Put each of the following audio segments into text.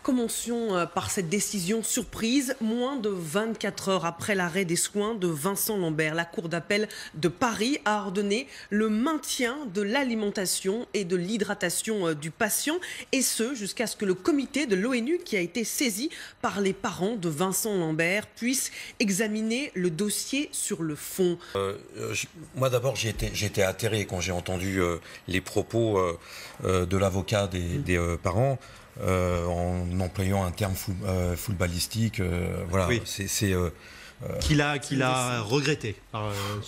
Commencions par cette décision surprise. Moins de 24 heures après l'arrêt des soins de Vincent Lambert, la Cour d'appel de Paris a ordonné le maintien de l'alimentation et de l'hydratation du patient, et ce jusqu'à ce que le comité de l'ONU, qui a été saisi par les parents de Vincent Lambert, puisse examiner le dossier sur le fond. Moi d'abord j'ai été atterré quand j'ai entendu les propos de l'avocat des parents. En employant un terme footballistique, voilà, oui. Qu'il a regretté.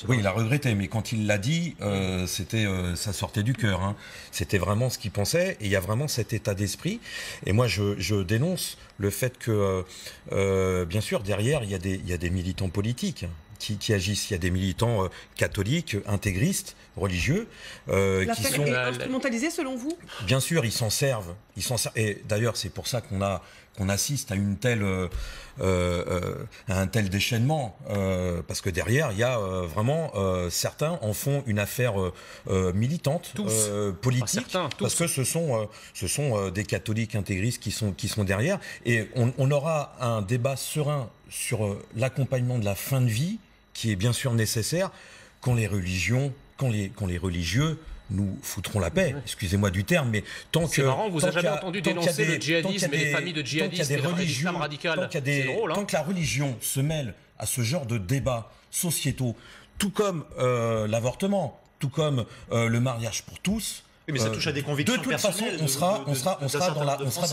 Oui, il a regretté, mais quand il l'a dit, ça sortait du cœur. Hein. C'était vraiment ce qu'il pensait, et il y a vraiment cet état d'esprit. Et moi, je dénonce le fait que, bien sûr, derrière, il y a des militants politiques qui agissent. Il y a des militants catholiques, intégristes, religieux. L'affaire est instrumentalisée selon vous? Bien sûr, ils s'en servent. Et d'ailleurs, c'est pour ça qu'on assiste à un tel déchaînement, parce que derrière, il y a vraiment certains en font une affaire militante, politique, parce que ce sont des catholiques intégristes qui sont derrière. Et on aura un débat serein sur l'accompagnement de la fin de vie, qui est bien sûr nécessaire, quand les religieux nous foutront la paix, excusez-moi du terme, mais tant que... C'est marrant, vous n'avez jamais entendu dénoncer le djihadisme et les familles de djihadistes et l'islam radical. C'est drôle, hein. Tant que la religion se mêle à ce genre de débats sociétaux, tout comme l'avortement, tout comme le mariage pour tous... Oui, mais ça touche à des convictions personnelles. De toute façon, on sera dans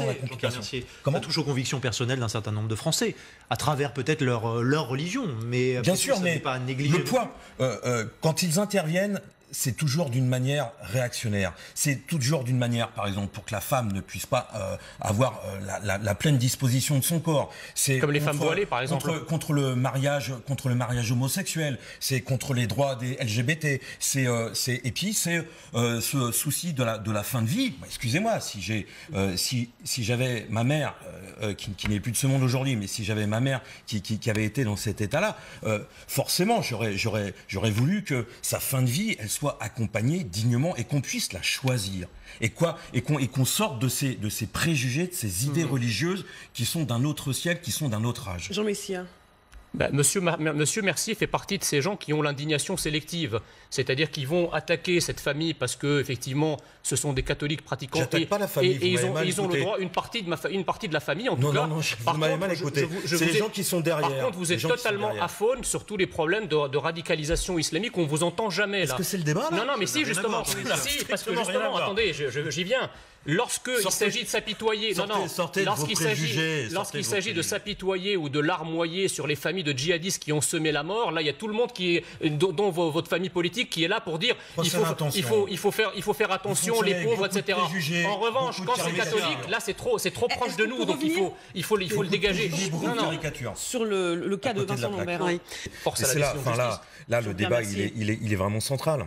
la complication. Ça touche aux convictions personnelles d'un certain nombre de Français, à travers peut-être leur religion. Mais bien sûr, mais pas négliger le point, quand ils interviennent, c'est toujours d'une manière réactionnaire. C'est toujours d'une manière, par exemple, pour que la femme ne puisse pas avoir la pleine disposition de son corps. C'est comme les femmes voilées, par exemple. Contre le mariage homosexuel. C'est contre les droits des LGBT. Et puis c'est ce souci de la fin de vie. Excusez-moi, si j'avais ma mère qui n'est plus de ce monde aujourd'hui, mais si j'avais ma mère qui avait été dans cet état-là, forcément, j'aurais voulu que sa fin de vie, elle soit accompagnée dignement et qu'on puisse la choisir. Et qu'on sorte de ces préjugés, de ces idées religieuses qui sont d'un autre siècle, qui sont d'un autre âge. Jean Messia. Monsieur Mercier fait partie de ces gens qui ont l'indignation sélective, c'est-à-dire qu'ils vont attaquer cette famille parce que effectivement ce sont des catholiques pratiquants. J'attaque pas la famille. Et ils ont le droit, une partie de la famille en tout cas. Non, vous m'avez mal écouté. C'est les gens qui sont derrière. Par contre, vous êtes totalement aphone sur tous les problèmes de radicalisation islamique. On vous entend jamais là. Est-ce que c'est le débat là? Non, mais si justement, parce que justement, attendez, j'y viens. Lorsqu'il s'agit de s'apitoyer, lorsqu'il s'agit de s'apitoyer ou de larmoyer sur les familles de djihadistes qui ont semé la mort, là il y a tout le monde dont votre famille politique qui est là pour dire il faut faire attention, les pauvres, etc. En revanche, quand c'est catholique, là c'est trop proche de nous, donc il faut le dégager. Sur le cas de Vincent Lambert. Force à la décision. Là le débat il est vraiment central.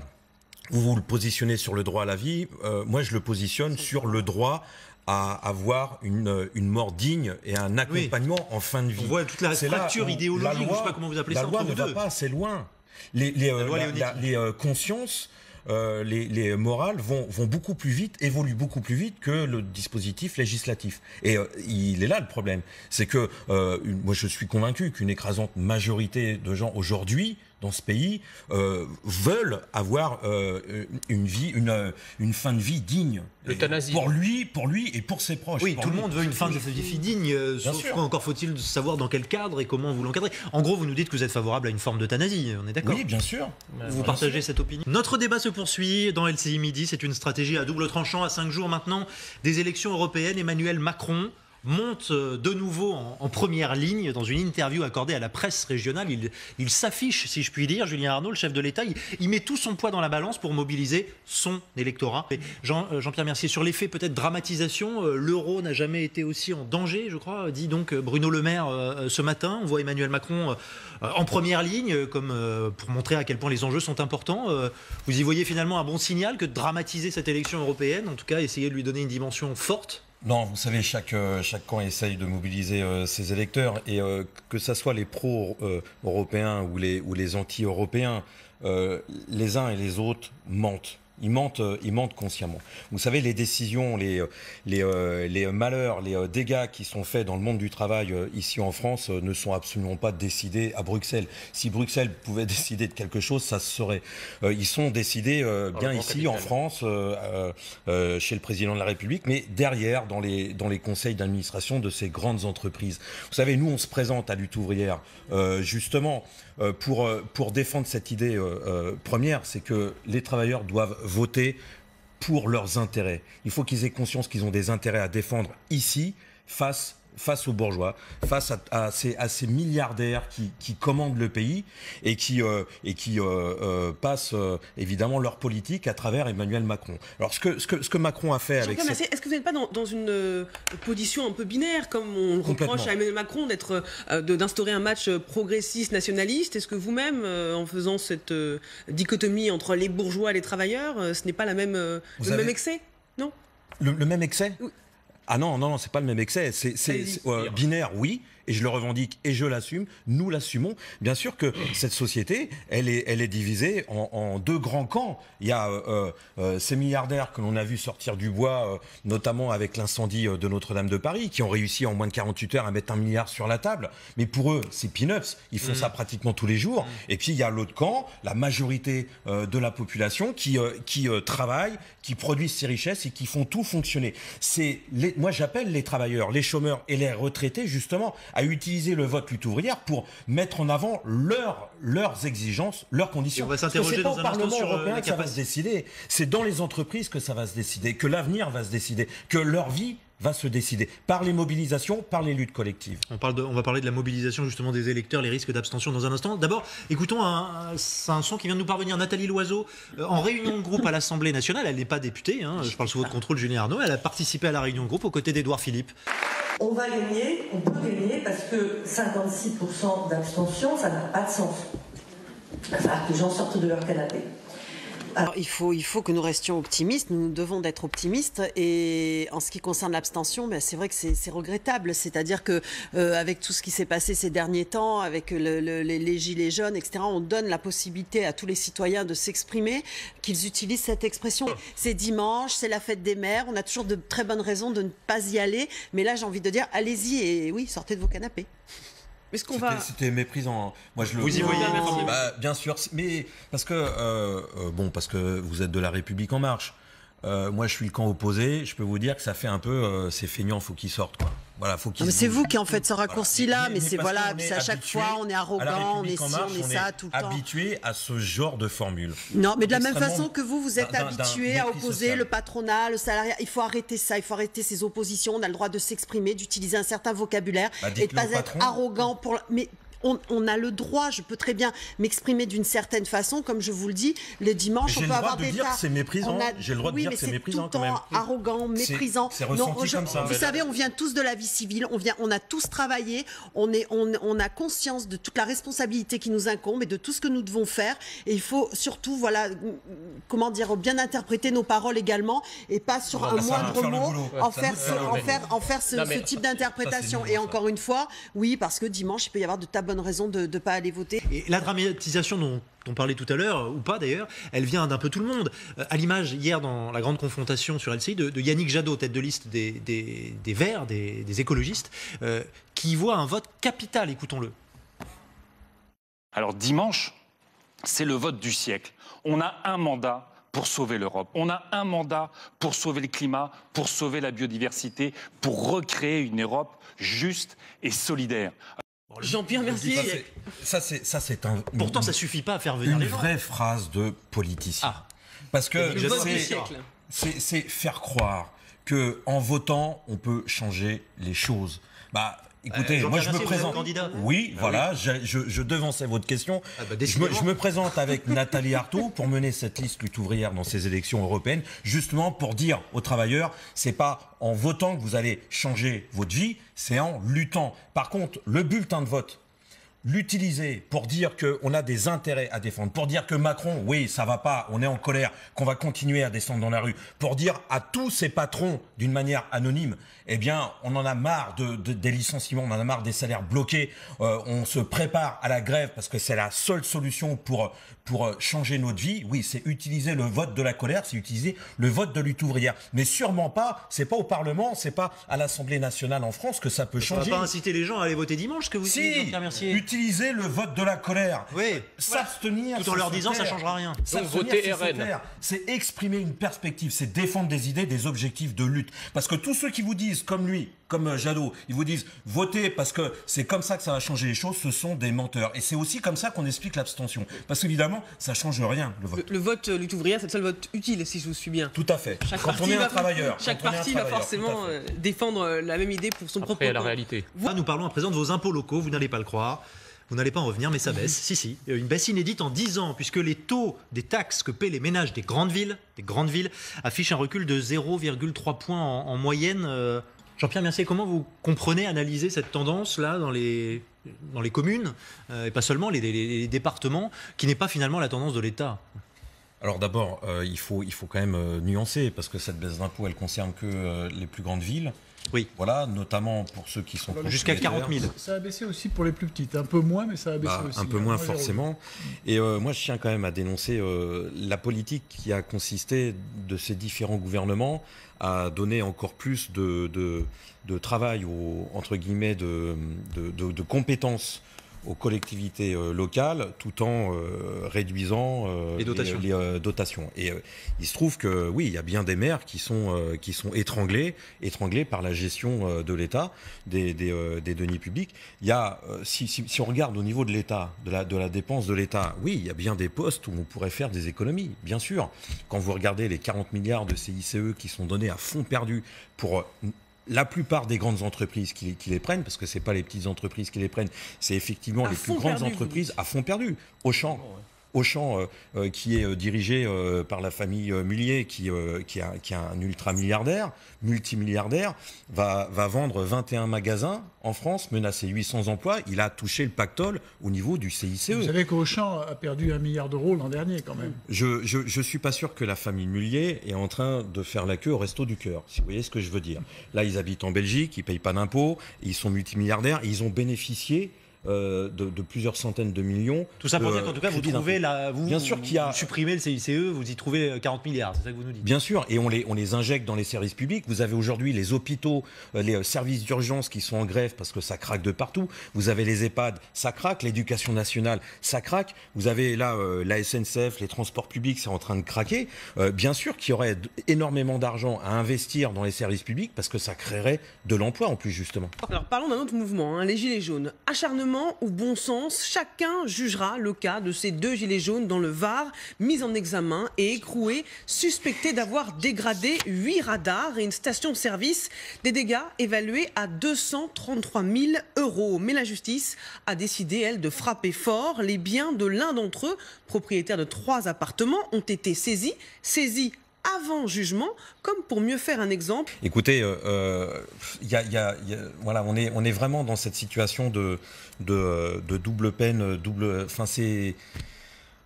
Vous le positionnez sur le droit à la vie, moi je le positionne sur le droit à avoir une mort digne et un accompagnement en fin de vie. On voit toute la fracture idéologique, je ne sais pas comment vous appelez ça. La loi ne va pas assez loin. Les consciences, les morales vont beaucoup plus vite, évoluent beaucoup plus vite que le dispositif législatif. Et il est là le problème. C'est que moi je suis convaincu qu'une écrasante majorité de gens aujourd'hui dans ce pays veulent avoir une fin de vie digne. L'euthanasie. Pour lui et pour ses proches. Oui, tout le monde veut une fin de vie digne. Sauf qu'encore faut-il savoir dans quel cadre et comment vous l'encadrez. En gros, vous nous dites que vous êtes favorable à une forme d'euthanasie, on est d'accord? Oui, bien sûr. Vous partagez cette opinion? Notre débat se poursuit dans LCI Midi. C'est une stratégie à double tranchant à 5 jours maintenant des élections européennes. Emmanuel Macron monte de nouveau en première ligne dans une interview accordée à la presse régionale. Il s'affiche, si je puis dire, Julien Arnaud, le chef de l'État, il met tout son poids dans la balance pour mobiliser son électorat. Jean-Pierre Mercier, sur l'effet peut-être dramatisation, l'euro n'a jamais été aussi en danger, je crois, dit donc Bruno Le Maire ce matin. On voit Emmanuel Macron en première ligne, comme pour montrer à quel point les enjeux sont importants. Vous y voyez finalement un bon signal que de dramatiser cette élection européenne, en tout cas essayer de lui donner une dimension forte? Non, vous savez, chaque camp essaye de mobiliser ses électeurs, et que ce soit les pro-européens ou les anti-européens, les uns et les autres mentent. Ils mentent consciemment. Vous savez, les décisions, les malheurs, les dégâts qui sont faits dans le monde du travail ici en France ne sont absolument pas décidés à Bruxelles. Si Bruxelles pouvait décider de quelque chose, ça se saurait. Ils sont décidés bien ici en France, chez le président de la République, mais derrière, dans les conseils d'administration de ces grandes entreprises. Vous savez, nous, on se présente à Lutte ouvrière justement pour défendre cette idée première, c'est que les travailleurs doivent voter pour leurs intérêts. Il faut qu'ils aient conscience qu'ils ont des intérêts à défendre ici, face aux bourgeois, face à ces milliardaires qui commandent le pays et qui passent évidemment leur politique à travers Emmanuel Macron. Alors ce que Macron a fait avec... Est-ce que vous n'êtes pas dans une position un peu binaire, comme on reproche à Emmanuel Macron d'instaurer un match progressiste, nationaliste? Est-ce que vous-même, en faisant cette dichotomie entre les bourgeois et les travailleurs, ce n'est pas même excès? Non. Le même excès? Oui. Ah non, c'est pas le même excès. C'est binaire, oui, et je le revendique et je l'assume. Nous l'assumons. Bien sûr que cette société, elle est divisée en deux grands camps. Il y a ces milliardaires que l'on a vu sortir du bois, notamment avec l'incendie de Notre-Dame de Paris, qui ont réussi en moins de 48 heures à mettre 1 milliard sur la table. Mais pour eux, c'est peanuts. Ils font ça pratiquement tous les jours. Et puis il y a l'autre camp, la majorité de la population qui travaille, qui produisent ces richesses et qui font tout fonctionner. Moi, j'appelle les travailleurs, les chômeurs et les retraités, justement, à utiliser le vote lutte ouvrière pour mettre en avant leurs exigences, leurs conditions. Et on va s'interroger dans un instant sur européen que ça va se décider. C'est dans les entreprises que ça va se décider, que l'avenir va se décider, que leur vie va se décider par les mobilisations, par les luttes collectives. On va parler de la mobilisation justement des électeurs, les risques d'abstention dans un instant. D'abord, écoutons un son qui vient de nous parvenir. Nathalie Loiseau, en réunion de groupe à l'Assemblée nationale, elle n'est pas députée, je parle sous votre contrôle, Julien Arnaud, elle a participé à la réunion de groupe aux côtés d'Édouard Philippe. On va gagner, on peut gagner, parce que 56% d'abstention, ça n'a pas de sens. Enfin, que les gens sortent de leur canapé. Alors, il faut que nous restions optimistes, nous devons d'être optimistes, et en ce qui concerne l'abstention, c'est vrai que c'est regrettable, c'est-à-dire que avec tout ce qui s'est passé ces derniers temps, avec les gilets jaunes, etc., on donne la possibilité à tous les citoyens de s'exprimer, qu'ils utilisent cette expression. C'est dimanche, c'est la fête des mères, on a toujours de très bonnes raisons de ne pas y aller, mais là j'ai envie de dire, allez-y et oui, sortez de vos canapés. C'était méprisant. Moi, vous y voyez bien sûr, mais parce que vous êtes de la République en marche. Moi, je suis le camp opposé. Je peux vous dire que ça fait un peu ces feignants, faut qu'ils sortent, quoi. Voilà, faut qu'ils. C'est vous qui en faites ce raccourci-là, mais c'est à chaque fois, on est arrogant, on est ci, on est ça, tout le temps. Habitué à ce genre de formule. Non, mais de la même façon que vous êtes habitué à opposer le patronat, le salariat. Il faut arrêter ça, il faut arrêter ces oppositions. On a le droit de s'exprimer, d'utiliser un certain vocabulaire et de pas être arrogant pour. Mais on a le droit, je peux très bien m'exprimer d'une certaine façon, comme je vous le dis, le dimanche, on peut avoir des tas. J'ai le droit de dire que c'est méprisant. J'ai le droit de dire que c'est méprisant quand même. Tout le temps arrogant, méprisant. C'est ressenti comme ça. Vous savez, on vient tous de la vie civile, on a tous travaillé, on a conscience de toute la responsabilité qui nous incombe et de tout ce que nous devons faire. Et il faut surtout, bien interpréter nos paroles également et pas sur un moindre mot en faire ce type d'interprétation. Et encore une fois, oui, parce que dimanche, il peut y avoir de tas bonnes raisons de ne pas aller voter. Et la dramatisation dont on parlait tout à l'heure, ou pas d'ailleurs, elle vient d'un peu tout le monde. À l'image, hier, dans la grande confrontation sur LCI, de Yannick Jadot, tête de liste des Verts, des écologistes, qui voit un vote capital. Écoutons-le. Alors dimanche, c'est le vote du siècle. On a un mandat pour sauver l'Europe. On a un mandat pour sauver le climat, pour sauver la biodiversité, pour recréer une Europe juste et solidaire. Jean-Pierre Mercier. Pourtant, ça suffit pas à faire venir les gens. Une vraie phrase de politicien. Parce que c'est faire croire que en votant, on peut changer les choses. Écoutez, moi je me présente. Oui, voilà, je devançais votre question. Je me présente avec Nathalie Arthaud pour mener cette liste lutte ouvrière dans ces élections européennes, justement pour dire aux travailleurs, c'est pas en votant que vous allez changer votre vie, c'est en luttant. Par contre, le bulletin de vote, l'utiliser pour dire qu'on a des intérêts à défendre, pour dire que Macron, oui, ça va pas, on est en colère, qu'on va continuer à descendre dans la rue, pour dire à tous ces patrons d'une manière anonyme, eh bien, on en a marre des licenciements, on en a marre des salaires bloqués, on se prépare à la grève parce que c'est la seule solution pour changer notre vie. Oui, c'est utiliser le vote de la colère, c'est utiliser le vote de lutte ouvrière. Mais sûrement pas, c'est pas au Parlement, c'est pas à l'Assemblée nationale en France que ça peut changer. Ça va pas inciter les gens à aller voter dimanche, que vous dites, Jean-Pierre Mercier. Utiliser le vote de la colère. Oui. S'abstenir. Tout en leur disant ça changera rien. Donc voter RN. C'est exprimer une perspective, c'est défendre des idées, des objectifs de lutte. Parce que tous ceux qui vous disent, comme lui, comme Jadot, ils vous disent votez parce que c'est comme ça que ça va changer les choses, ce sont des menteurs. Et c'est aussi comme ça qu'on explique l'abstention. Parce qu'évidemment, ça ne change rien, le vote. Le vote lutte ouvrière, c'est le seul vote utile, si je vous suis bien. Tout à fait. Quand on est un travailleur. Chaque parti va forcément défendre la même idée pour son propre la réalité. Nous parlons à présent de vos impôts locaux, vous n'allez pas le croire. Vous n'allez pas en revenir, mais ça baisse. Si. Une baisse inédite en 10 ans, puisque les taux des taxes que paient les ménages des grandes villes affichent un recul de 0,3 points en moyenne. Jean-Pierre Mercier, comment vous comprenez, analysez cette tendance-là dans les communes, et pas seulement les départements, qui n'est pas finalement la tendance de l'État ? Alors d'abord, il faut quand même nuancer, parce que cette baisse d'impôt, elle concerne que les plus grandes villes. Oui. Voilà, notamment pour ceux qui sont jusqu'à 40 000. Ça a baissé aussi pour les plus petites, un peu moins, mais ça a baissé aussi. Un peu moins forcément. Et moi, je tiens quand même à dénoncer la politique qui a consisté de ces différents gouvernements à donner encore plus de travail, entre guillemets, de compétences aux collectivités locales, tout en réduisant les dotations. Et il se trouve que oui, il y a bien des maires qui sont étranglés par la gestion de l'État, des deniers publics. Il y a, si on regarde au niveau de l'État, de la dépense de l'État, oui, il y a bien des postes où on pourrait faire des économies, bien sûr. Quand vous regardez les 40 milliards de CICE qui sont donnés à fonds perdus pour la plupart des grandes entreprises qui les prennent, parce que ce n'est pas les petites entreprises qui les prennent, c'est effectivement les plus grandes entreprises à fond perdu. Auchan, qui est dirigé par la famille Mullier, qui est un ultra-milliardaire, multimilliardaire, va vendre 21 magasins en France, menacer 800 emplois. Il a touché le pactole au niveau du CICE. Vous savez qu'Auchan a perdu 1 milliard d'euros l'an dernier, quand même. Je suis pas sûr que la famille Mullier est en train de faire la queue au Resto du Cœur, si vous voyez ce que je veux dire. Là, ils habitent en Belgique, ils payent pas d'impôts, ils sont multimilliardaires, ils ont bénéficié de plusieurs centaines de millions. Tout ça pour dire qu'en tout cas, vous trouvez bien sûr qu'il y a supprimez le CICE, vous y trouvez 40 milliards, c'est ça que vous nous dites. Bien sûr, et on les injecte dans les services publics. Vous avez aujourd'hui les hôpitaux, les services d'urgence qui sont en grève parce que ça craque de partout. Vous avez les EHPAD, ça craque. L'éducation nationale, ça craque. Vous avez là la SNCF, les transports publics, c'est en train de craquer. Bien sûr qu'il y aurait énormément d'argent à investir dans les services publics parce que ça créerait de l'emploi en plus, justement. Alors parlons d'un autre mouvement, les Gilets jaunes. Acharnement ou bon sens, chacun jugera le cas de ces 2 gilets jaunes dans le Var, mis en examen et écroués, suspectés d'avoir dégradé 8 radars et une station-service, des dégâts évalués à 233 000 €. Mais la justice a décidé, elle, de frapper fort. Les biens de l'un d'entre eux, propriétaire de 3 appartements, ont été saisis avant jugement, comme pour mieux faire un exemple. Écoutez, voilà, on est vraiment dans cette situation de double peine, enfin c'est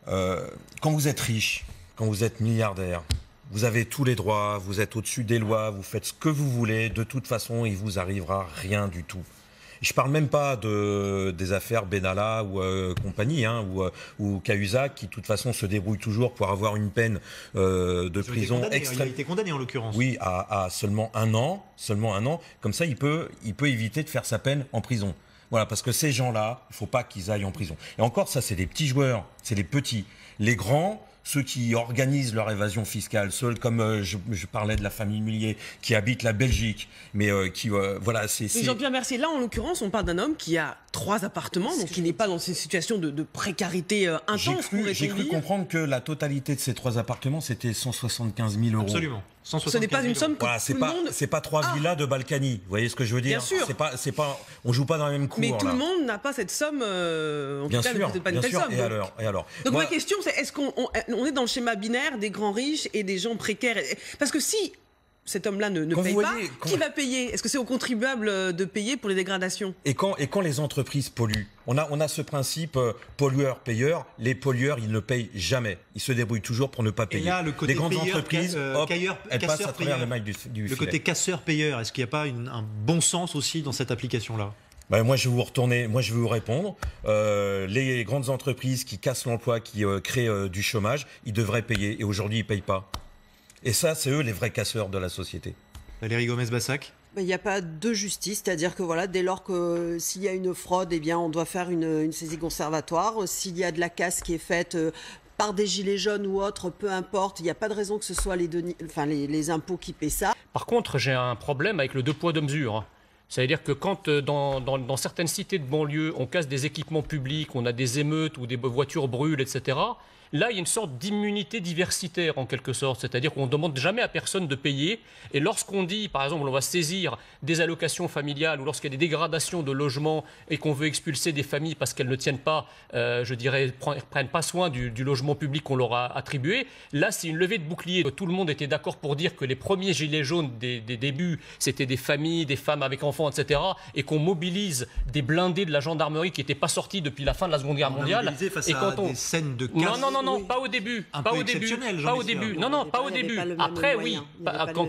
quand vous êtes riche, quand vous êtes milliardaire, vous avez tous les droits, vous êtes au-dessus des lois, vous faites ce que vous voulez. De toute façon, il vous arrivera rien du tout. Je parle même pas des affaires Benalla ou compagnie, ou Cahuzac, qui de toute façon se débrouillent toujours pour avoir une peine de prison extrême. Il a été condamné en l'occurrence. Oui, à seulement un an. Comme ça, il peut éviter de faire sa peine en prison. Voilà, parce que ces gens-là, il ne faut pas qu'ils aillent en prison. Et encore, ça, c'est des petits joueurs, c'est les petits. Les grands, ceux qui organisent leur évasion fiscale, ceux comme je parlais de la famille Mullier, qui habite la Belgique, mais voilà, c'est... Jean-Pierre Mercier, là, en l'occurrence, on parle d'un homme qui a 3 appartements, donc qui n'est pas dans ces situations de précarité intense. J'ai cru comprendre que la totalité de ces 3 appartements, c'était 175 000 €. Absolument. Ce n'est pas une somme que voilà, tout le monde... C'est pas 3 villas de Balkany, vous voyez ce que je veux dire? Bien sûr. C'est pas, on joue pas dans la même cour. Mais tout le monde n'a pas cette somme, en bien tout cas, sûr, peut-être pas une telle somme. Et alors donc ma question, c'est est-ce qu'on est dans le schéma binaire des grands riches et des gens précaires? Parce que si cet homme-là ne paye pas, qui va payer? Est-ce que c'est aux contribuables de payer pour les dégradations? Et quand les entreprises polluent, on a ce principe pollueur-payeur. Les pollueurs, ils ne payent jamais. Ils se débrouillent toujours pour ne pas payer. Et là, le côté les grandes payeur, entreprises, elles passent à travers les mailles du le filet. côté casseur-payeur, est-ce qu'il n'y a pas un bon sens aussi dans cette application-là? Moi, je vais vous répondre. Les grandes entreprises qui cassent l'emploi, qui créent du chômage, ils devraient payer. Et aujourd'hui, ils ne payent pas. Et ça, c'est eux les vrais casseurs de la société. Valérie Gomez-Bassac. Il n'y a pas de justice, c'est-à-dire que voilà, dès lors que s'il y a une fraude, eh bien, on doit faire une saisie conservatoire. S'il y a de la casse qui est faite par des gilets jaunes ou autres, peu importe, il n'y a pas de raison que ce soit les impôts qui paient ça. Par contre, j'ai un problème avec le 2 poids 2 mesures. C'est-à-dire que quand dans certaines cités de banlieue, on casse des équipements publics, on a des émeutes ou des voitures brûlent, etc., là, il y a une sorte d'immunité diversitaire en quelque sorte. C'est-à-dire qu'on ne demande jamais à personne de payer. Et lorsqu'on dit, par exemple, on va saisir des allocations familiales ou lorsqu'il y a des dégradations de logements et qu'on veut expulser des familles parce qu'elles ne tiennent pas, prennent pas soin du logement public qu'on leur a attribué, là, c'est une levée de bouclier. Tout le monde était d'accord pour dire que les premiers gilets jaunes des débuts, c'était des familles, des femmes avec enfants, etc. Et qu'on mobilise des blindés de la gendarmerie qui n'étaient pas sortis depuis la fin de la Seconde Guerre mondiale. Et quand des scènes de casse. Non, pas au début. Pas au début. Non, pas au début. Après, oui.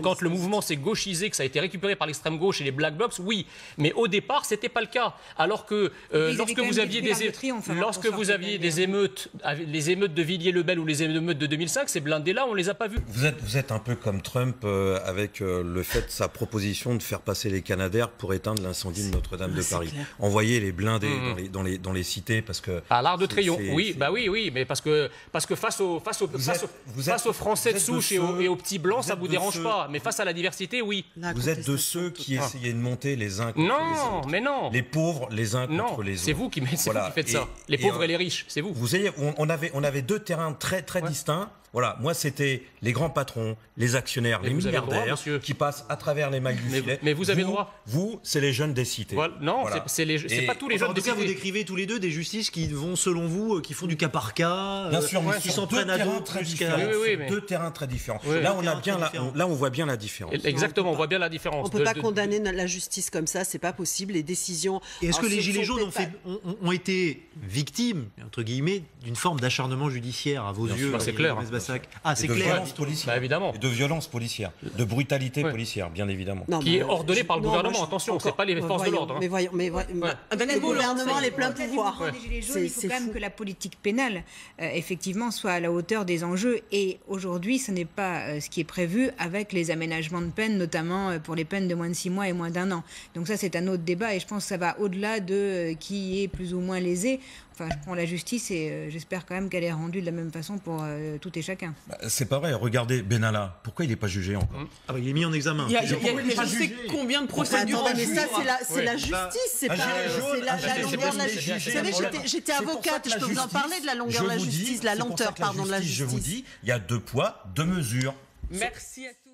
Quand le mouvement s'est gauchisé, que ça a été récupéré par l'extrême gauche et les Black Blocs, oui. Mais au départ, c'était pas le cas. Alors que lorsque vous aviez des émeutes, les émeutes de Villiers-le-Bel ou les émeutes de 2005, ces blindés-là, on les a pas vus. Vous êtes un peu comme Trump avec le fait de sa proposition de faire passer les Canadaires pour éteindre l'incendie de Notre-Dame de Paris. Envoyer les blindés dans les cités parce que. À l'Arc de Triomphe. Oui, mais parce que face aux Français de souche et aux petits blancs, ça vous dérange pas. Mais face à la diversité, oui. Vous êtes de ceux qui essayaient de monter les uns contre les autres. Mais non. Les pauvres les uns contre les autres. C'est vous qui faites ça. Les pauvres et les riches, c'est vous. Vous voyez, on avait deux terrains très distincts. Voilà, moi c'était les grands patrons, les actionnaires, les milliardaires qui passent à travers les mailles du filet. Mais vous avez le droit. Vous, c'est les jeunes des cités. Voilà. Non, c'est pas tous les jeunes des cités. Vous décrivez tous les deux des justices qui vont, selon vous, qui font du cas par cas, bien sûr, qui s'en prennent à d'autres. Deux terrains très différents. Là, on voit bien la différence. Exactement, on voit bien la différence. On ne peut pas condamner la justice comme ça, c'est pas possible. Les décisions. Et est-ce que les gilets jaunes ont été victimes, entre guillemets, d'une forme d'acharnement judiciaire à vos yeux? C'est clair. Ah, c'est clair. Évidemment. Et de violence policière, de brutalité policière, bien évidemment. Qui est ordonnée par le gouvernement. Attention, c'est pas les forces de l'ordre. Mais voyons. Le gouvernement a les pleins pouvoirs. Il faut quand même que la politique pénale, effectivement, soit à la hauteur des enjeux. Et aujourd'hui, ce n'est pas ce qui est prévu avec les aménagements de peine, notamment pour les peines de moins de 6 mois et moins d'1 an. Donc ça, c'est un autre débat. Et je pense que ça va au-delà de qui est plus ou moins lésé. Enfin, je prends la justice et j'espère quand même qu'elle est rendue de la même façon pour tout et chacun. C'est pas vrai. Regardez Benalla. Pourquoi il n'est pas jugé encore? Il est mis en examen. Il y a je sais combien de procédures. Mais ça, c'est la justice. C'est pas la longueur de la justice. Vous savez, j'étais avocate. Je peux vous en parler de la longueur de la justice, la lenteur, pardon, de la justice. Je vous dis, il y a 2 poids, 2 mesures. Merci à tous.